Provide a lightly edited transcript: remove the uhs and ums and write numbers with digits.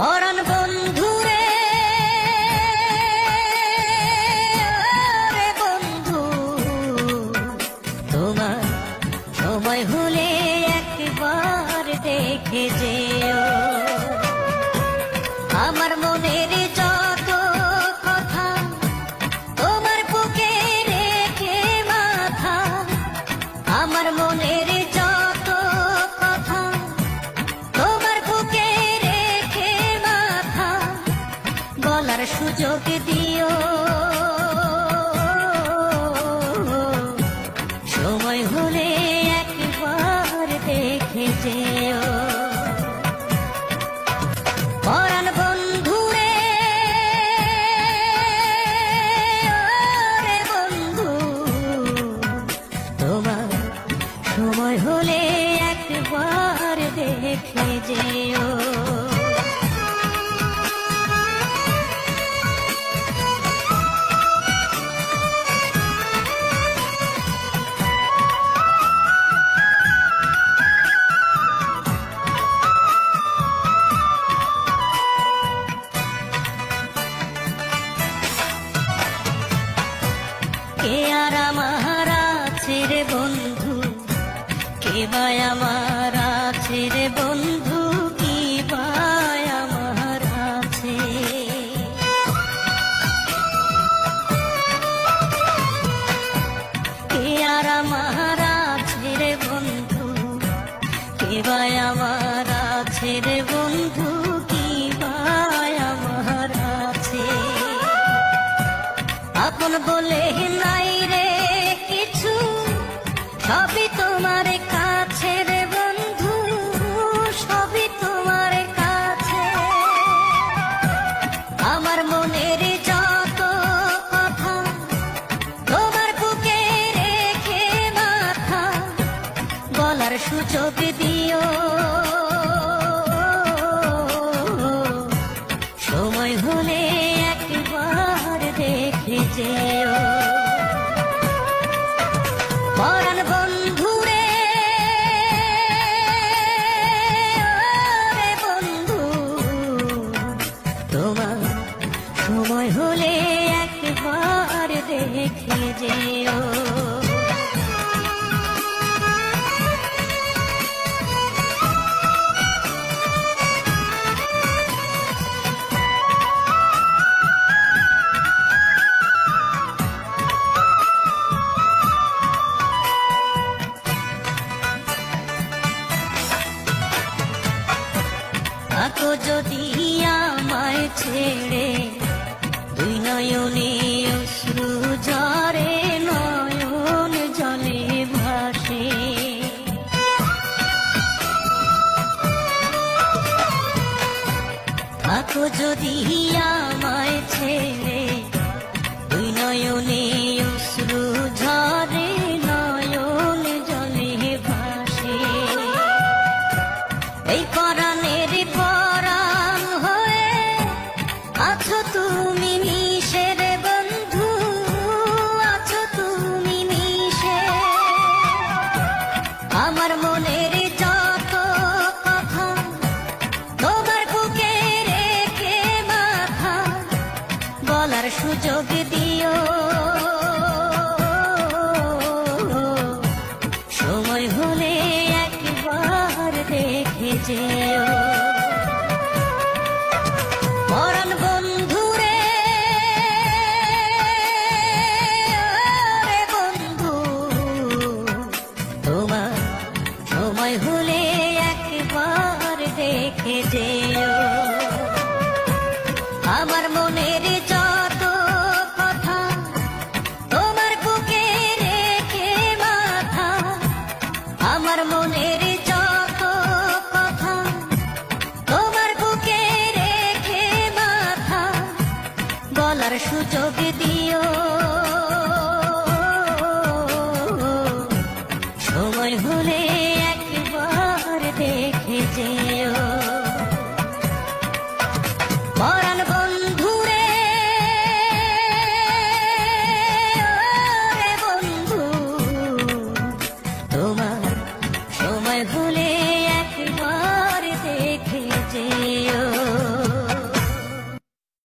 পরাণ বন্ধুরে বন্ধু, তোমার সময় হলে একবার দেখে যেও। আমার মনের যত কথা তোমার বুকে রেখে মাথা, আমার মনের যত কথা তোমার বুকে রেখে মাথা, বলার সুযোগ দিও। সময় হলে একবার দেখে যেও। পরাণ বন্ধুরে বন্ধু, তোমার সময় হলে একবার দেখে যেও। কে আর আমার আছে রে বন্ধু, কে বা আমার আছে রে বন্ধু, কি বা আমার আছে। কে আর আমার আছে রে বন্ধু, কে বা আমার আছে রে বন্ধু, কি বা আমার আছে। আপন বলে নাই রে কিছু, সবই তোমার কাছে রে বন্ধু, সবই তোমার কাছে। আমার মনের যত কথা তোমার বুকে রেখে মাথা, বলার সুযোগ দিও। সময় হলে একবার দেখে যেও। পরাণ বন্ধুরে বন্ধু, তোমার সময় হলে একবার দেখে যেও। থাকো যদি আমায় ছেড়ে, দুই নয়নে অশ্রু ঝরে, নয়ন জলে ভাসে। থাকো যদি আমায় ছেড়ে, দুই নয়নে অশ্রু ঝরে, নয়ন জলে ভাসে। এই পরাণের পরাণ হয়ে আছো তুমি মিশে রে বন্ধু, আছো তুমি মিশে। আমার মনের যত কথা তোমার বুকে রেখে মাথা, বলার সুযোগ দিও। সময় হলে একবার দেখে যেও। পরাণ বন্ধুরে বন্ধু, তোমার সময় হলে একবার দেখে যেও। আমার মনের যত কথা তোমার বুকে রেখে মাথা, আমার মনের যত কথা তোমার বুকে রেখে মাথা, বলার সুযোগ দিও।